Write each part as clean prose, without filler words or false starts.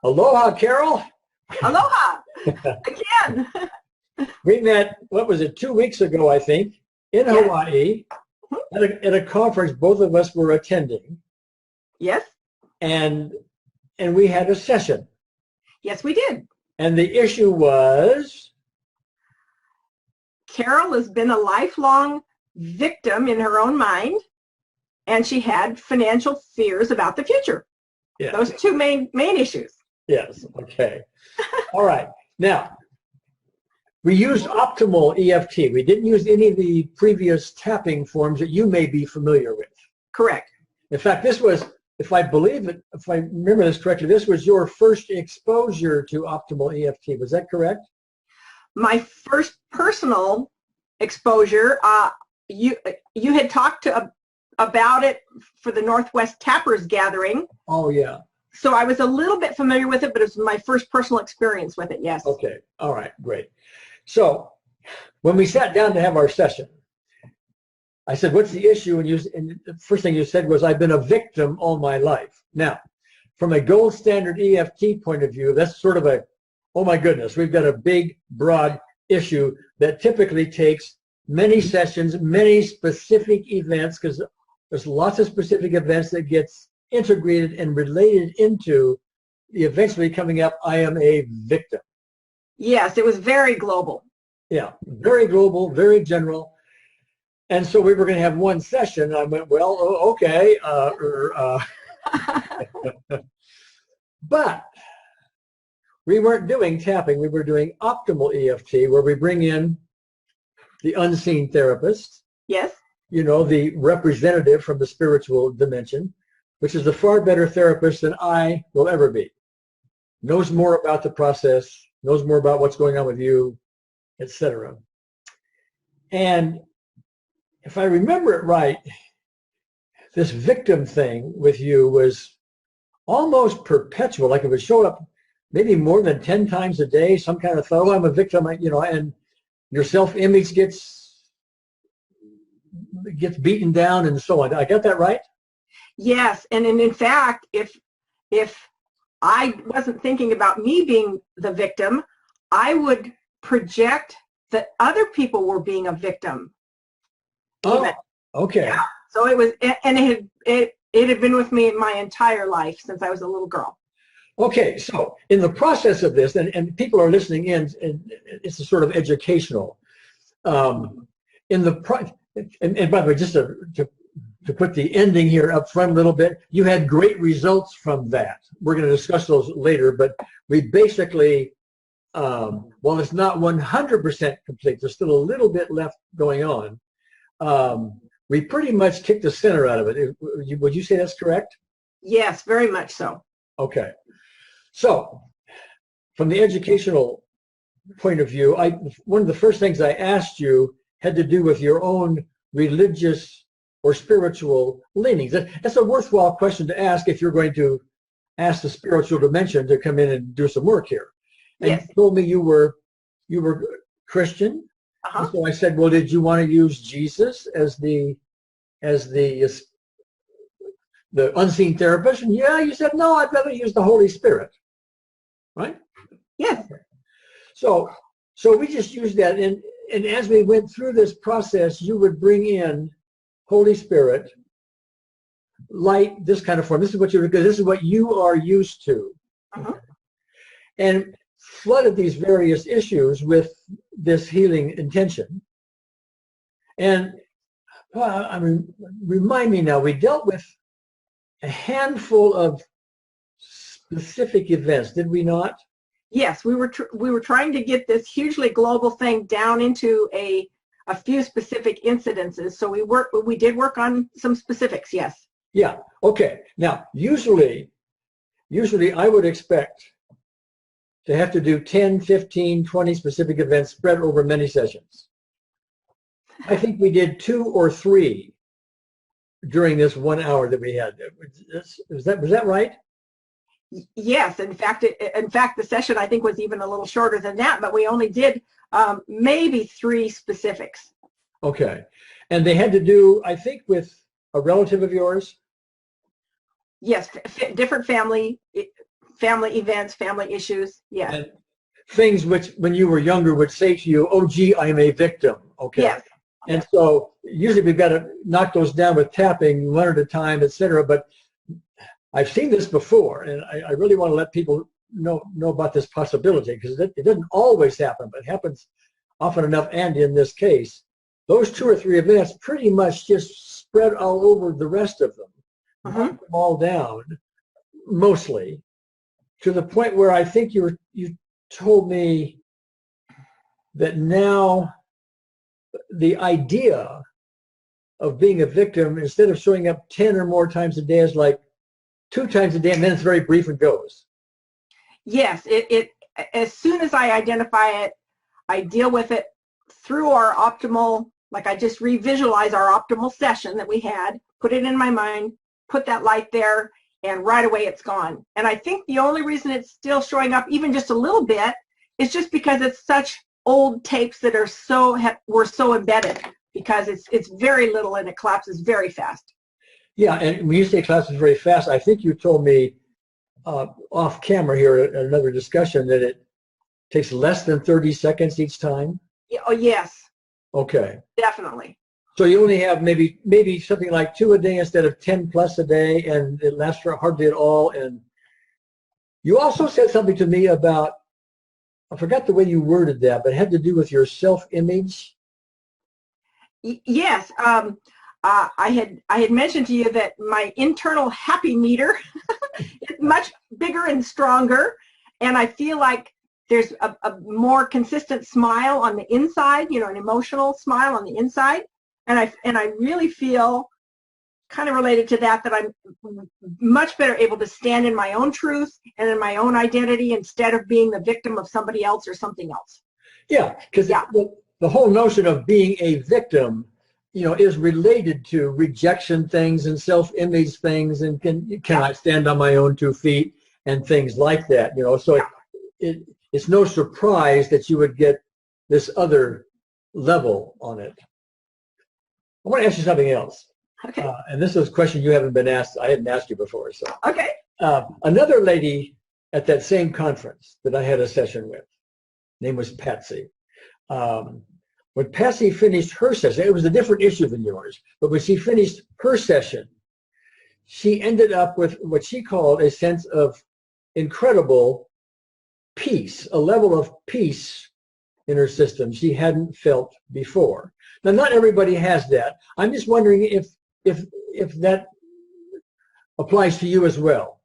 Aloha, Carol. Aloha again. We met, what was it, 2 weeks ago, I think, in Hawaii at a conference both of us were attending. Yes. And we had a session. Yes, we did. And the issue was? Carol has been a lifelong victim in her own mind, and she had financial fears about the future. Yeah. Those two main issues. Yes, okay. All right. Now, we used optimal EFT. We didn't use any of the previous tapping forms that you may be familiar with. Correct. In fact, this was, if I remember this correctly, this was your first exposure to optimal EFT. Was that correct? My first personal exposure, you had talked about it for the Northwest Tappers Gathering. Oh, yeah. So I was a little bit familiar with it, but it was my first personal experience with it, yes. Okay. All right. Great. So when we sat down to have our session, I said, what's the issue? And the first thing you said was, I've been a victim all my life. Now, from a gold standard EFT point of view, that's sort of oh my goodness, we've got a big, broad issue that typically takes many sessions, many specific events, because there's lots of specific events that gets integrated and related into the eventually coming up, I am a victim. Yes, it was very global. Yeah, very global, very general. And so we were going to have one session, and I went, well, okay. But we weren't doing tapping. We were doing optimal EFT, where we bring in the unseen therapist. Yes. You know, the representative from the spiritual dimension, which is a far better therapist than I will ever be. Knows more about the process, knows more about what's going on with you, etc. And if I remember it right, this victim thing with you was almost perpetual, like it would show up maybe more than 10 times a day, some kind of thought, oh, I'm a victim, and your self-image gets beaten down and so on. I got that right? Yes, and in fact, if I wasn't thinking about me being the victim, I would project that other people were being a victim. Oh, even. Okay. Yeah. So it was, and it had been with me my entire life since I was a little girl. Okay, so in the process of this, and people are listening in, and it's a sort of educational. And by the way, just to put the ending here up front a little bit, you had great results from that. We're going to discuss those later, but we basically, while it's not 100% complete, there's still a little bit left going on. We pretty much kicked the center out of it. Would you say that's correct? Yes, very much so. Okay. So from the educational point of view, one of the first things I asked you had to do with your own religious or spiritual leanings. That's a worthwhile question to ask if you're going to ask the spiritual dimension to come in and do some work here. And yes. You told me you were Christian. Uh-huh. So I said, well, did you want to use Jesus as the unseen therapist? And yeah, you said, no, I'd rather use the Holy Spirit. Right? Yes. So we just used that. And as we went through this process, you would bring in Holy Spirit, light, this kind of form. This is what you are used to. Uh-huh. And flooded these various issues with this healing intention. And remind me now, we dealt with a handful of specific events, did we not? Yes, we were trying to get this hugely global thing down into a few specific incidences. So we did work on some specifics, yes. Yeah, okay. Now, usually I would expect to have to do 10, 15, 20 specific events spread over many sessions. I think we did 2 or 3 during this 1 hour that we had. Was that right? Yes, in fact, the session I think was even a little shorter than that, but we only did maybe 3 specifics. Okay, and they had to do, I think, with a relative of yours? Yes, different family family events, family issues. Yeah. And things which, when you were younger, would say to you, "Oh, gee, I'm a victim." Okay. Yes. And so usually we've got to knock those down with tapping one at a time, etc. But I've seen this before, and I really want to let people know about this possibility, because it doesn't always happen, but it happens often enough. And in this case, those 2 or 3 events pretty much just spread all over the rest of them, knock them all down, mostly, to the point where I think you told me that now the idea of being a victim, instead of showing up 10 or more times a day, is like 2 times a day, and then it's very brief and goes. Yes, it as soon as I identify it, I deal with it through our optimal, like I just revisualize our optimal session that we had, put it in my mind, put that light there, and right away it's gone. And I think the only reason it's still showing up even just a little bit is just because it's such old tapes that are were so embedded, because it's very little and it collapses very fast. Yeah, and when you say collapses very fast, I think you told me off camera here at another discussion that it takes less than 30 seconds each time. Oh, yes. Okay. Definitely. So you only have maybe something like 2 a day instead of 10 plus a day, and it lasts for hardly at all. And you also said something to me about, I forgot the way you worded that, but it had to do with your self-image. Yes. I had mentioned to you that my internal happy meter is much bigger and stronger, and I feel like there's a more consistent smile on the inside, an emotional smile on the inside, and I really feel, kind of related to that I'm much better able to stand in my own truth and in my own identity instead of being the victim of somebody else or something else. Yeah, because the whole notion of being a victim, is related to rejection things and self-image things, and can I stand on my own 2 feet and things like that. So it's no surprise that you would get this other level on it. I want to ask you something else. Okay. And this is a question you haven't been asked. I hadn't asked you before. So okay. Another lady at that same conference that I had a session with, name was Patsy. When Patsy finished her session, it was a different issue than yours, but when she finished her session, she ended up with what she called a sense of incredible peace, a level of peace in her system she hadn't felt before. Now, not everybody has that. I'm just wondering if that applies to you as well.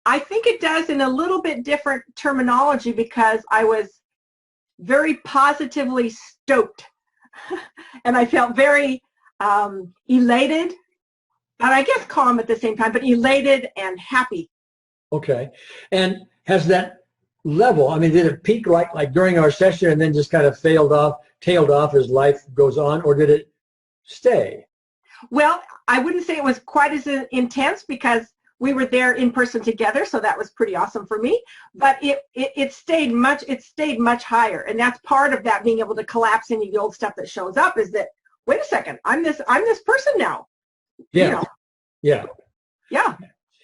I think it does, in a little bit different terminology, because I was very positively stoked and I felt very elated, and I guess calm at the same time, but elated and happy. Okay. And has that level, I mean, did it peak like during our session and then just kind of tailed off as life goes on, or did it stay? Well, I wouldn't say it was quite as intense, because we were there in person together, so that was pretty awesome for me. But it stayed much higher, and that's part of that, being able to collapse into the old stuff that shows up, is that, wait a second, I'm this person now. Yeah. Yeah. Yeah.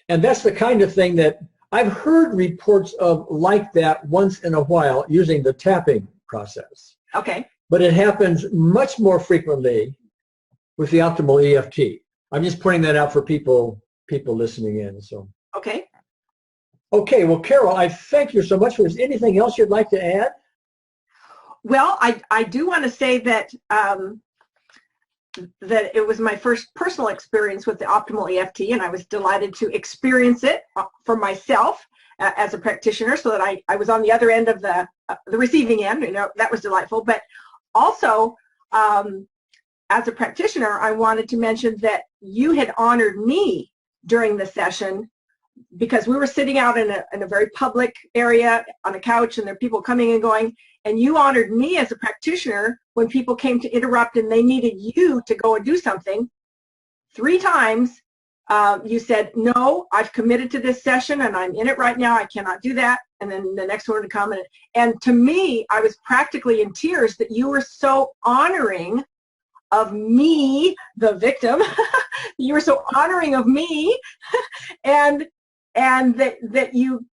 And that's the kind of thing that I've heard reports of like that once in a while using the tapping process. Okay. But it happens much more frequently with the optimal EFT. I'm just pointing that out for people listening in. So. Okay. Okay. Well, Carol, I thank you so much for this. Anything else you'd like to add? Well, I do want to say that that it was my first personal experience with the optimal EFT, and I was delighted to experience it for myself as a practitioner, so that I was on the other end of the receiving end. That was delightful. But also, as a practitioner, I wanted to mention that you had honored me during the session, because we were sitting out in a very public area on a couch, and there are people coming and going, and you honored me as a practitioner when people came to interrupt and they needed you to go and do something. 3 times you said, no, I've committed to this session and I'm in it right now, I cannot do that. And then the next one to come. And to me, I was practically in tears that you were so honoring of me, the victim. You were so honoring of me, and and that you,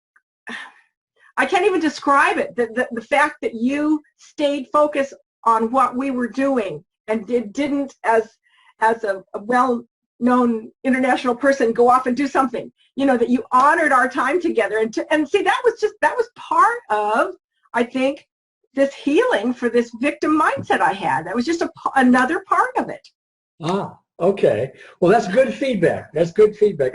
I can't even describe it, the fact that you stayed focused on what we were doing and didn't, as a well-known international person, go off and do something, you know, that you honored our time together. And see, that was part of, I think, this healing for this victim mindset I had. That was just another part of it. Ah, okay. Well, that's good feedback. That's good feedback.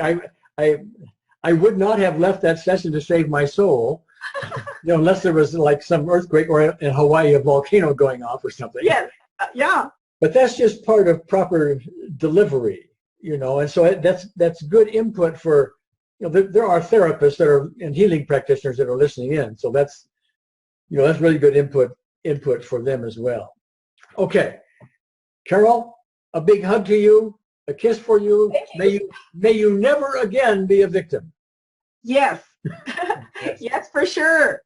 I would not have left that session to save my soul, you know, unless there was like some earthquake or in Hawaii a volcano going off or something. Yes, yeah. But that's just part of proper delivery, you know, and so that's good input for, you know, there are therapists that are and healing practitioners that are listening in. So that's, you know, that's really good input for them as well. Okay, Carol, a big hug to you, a kiss for you. May you never again be a victim. Yes. Yes, for sure.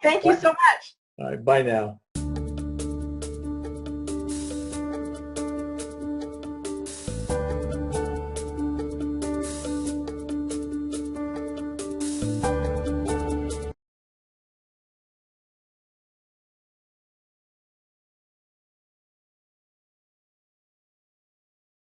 Thank you so much. All right, bye now.